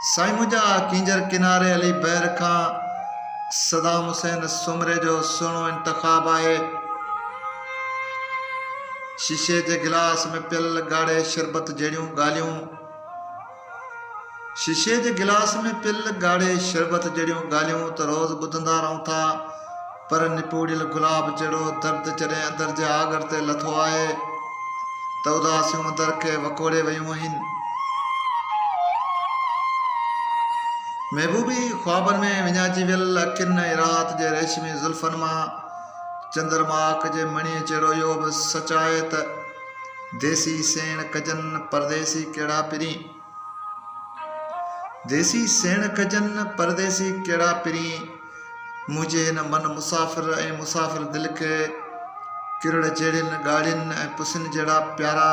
साईं मुंहिंजा कींजर किनारे अली बैर खां सदाम हुसैन सुमरे जो सुहिणो इंतखाब आहे। शीशे जे गिलास में पियल ॻाढ़े शरबत जहिड़ियूं ॻाल्हियूं, शीशे जे गिलास में पियल ॻाढ़े शरबत जहिड़ियूं ॻाल्हियूं त रोज़ ॿुधंदा रहूं था, पर निपूड़ियल गुलाब जहिड़ो दर्द जॾहिं अंदर जे आगर ते लथो आहे त उदासियूं अंदर खे वकोड़े वयूं आहिनि। महबूबी ख्वाबनि में विञाइजी वियल अखियुनि ऐं रात जे रेशमी ज़ुल्फ़नि मां चंद्रमाक जे मणीअ जहिड़ो इहो बि सच आहे त देसी सेण कजनि परदेसी कहिड़ा पिरी, देसी सेण कजनि परदेसी कहिड़ा पिरी, मुंहिंजे हिन मन मुसाफ़िर ऐं मुसाफ़िर दिलि खे किरड़ जहिड़ियुनि ॻाढ़ियुनि ऐं पुसिन जहिड़ा प्यारा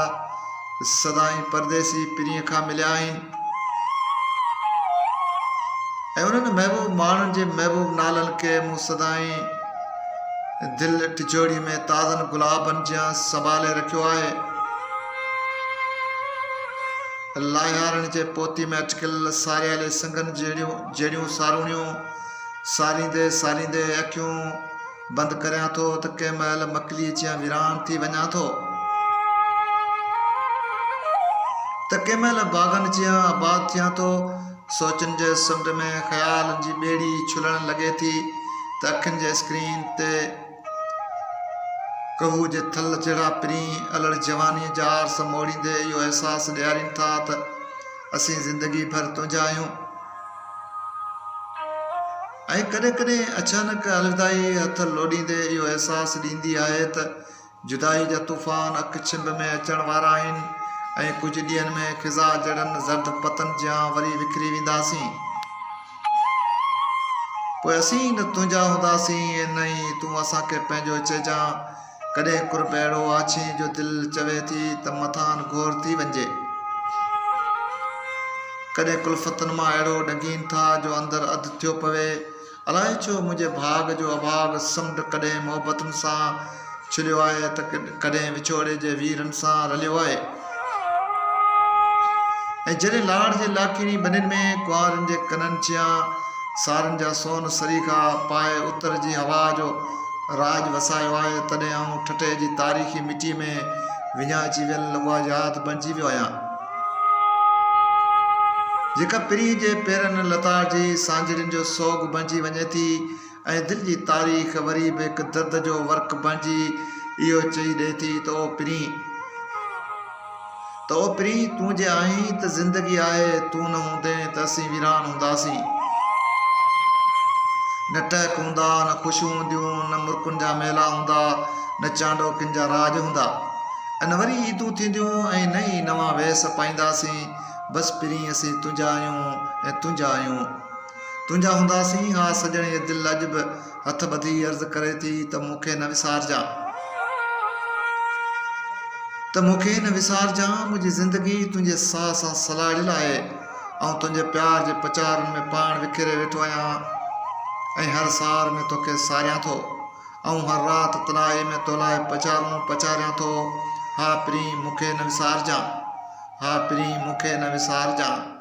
सदाई परदेसी पिरीअ खां मिलिया आहिनि। ऐं उन्हनि महबूब माण्हुनि जे महबूब नालनि खे मूं सदाई दिलि टिजोड़ी में ताज़नि गुलाबनि जियां संभाले रखियो आहे। लाहियारनि जे पोती में अटकियल सारियाले संगनि जहिड़ियूं सारूणियूं सारींदे सारींदे अखियूं बंदि करियां थो त कंहिं महिल मकली जियां विरान थी वञा थो, त कंहिं महिल बाग़नि जियां आबाद थियां थो। सोचनि जे समुंड में ख़्यालनि जी ॿेड़ी छुलण लॻे थी त अखियुनि जे स्क्रीन ते कहू जे थल जहिड़ा पिरी अलड़ जवानीअ जा आरस मोड़ींदे इहो अहसासु ॾियारीनि था त असीं ज़िंदगी भर तुंहिंजा आहियूं। ऐं कॾहिं कॾहिं अचानक अलविदाई हथ लोॾींदे इहो अहसासु ॾींदी आहे त जुदाई जा तूफ़ान अख छिंभ में अचण वारा आहिनि ऐं कुझु ॾींहंनि में ख़िज़ा जड़नि ज़र्द पतन जियां वरी विकिरी वेंदासीं। पोइ असीं न तुंहिंजा हूंदासीं ऐं न ई तूं असांखे पंहिंजो चइजां। कॾहिं कुर्ब अहिड़ो आछी जो दिलि चवे थी त मथां घोर थी वञिजे, कॾहिं कुल्फ़तनि मां अहिड़ो ॾंगीनि था जो अंदरि अधु थियो पवे। अलाए छो मुंहिंजे भाग जो अभाग समुंड कॾहिं मोहबतुनि सां छुलियो आहे त कॾहिं विछोड़े जे वीरनि सां रलियो आहे। ऐं जॾहिं लाड़ जे लाखीनी बनियुनि में कुंवारनि जे कननि जियां सारनि जा सोन सरीखा पाए उतर जी हवा जो राज वसायो आहे, तॾहिं आऊं ठठे जी तारीख़ी मिटीअ में विञाइजी वियल उहा यादि बणिजी वियो आहियां, जेका पिरी जे पेरनि लताड़जी सांजरियुनि जो सोग बणिजी वञे थी ऐं दिलि जी तारीख़ वरी बि हिकु दर्द जो वर्क बणिजी इहो चई ॾिए थी त ओ पिरी तूं जे आहीं त ज़िंदगी आहे, तूं न हूंदे त असीं वीरान हूंदासीं। न टहक हूंदा, न ख़ुशियूं हूंदियूं, न मुर्कुनि जा मेला हूंदा, न चांडोकिन जा राज हूंदा, ऐं न वरी ईदूं थींदियूं ऐं न ई नवां वेस पाईंदासीं। बसि पिरी असीं तुंहिंजा आहियूं ऐं तुंहिंजा आहियूं, तुंहिंजा हूंदासीं। हा सॼणी दिलि अॼु बि हथ ॿधी अर्ज़ु करे थी त मूंखे न विसारजांइ, त मूंखे न विसारजांइ। मुंहिंजी ज़िंदगी तुंहिंजे साह सां सलाड़ियल आहे ऐं तुंहिंजे प्यार जे पचारनि में पाण विखिरे वेठो आहियां ऐं हर सार में तोखे सारियां थो ऐं हर राति तनाई में तो लाइ पचारूं पचारियां थो। हा पिरी मूंखे न विसारजांइ, हा पिरी मूंखे न विसारजांइ।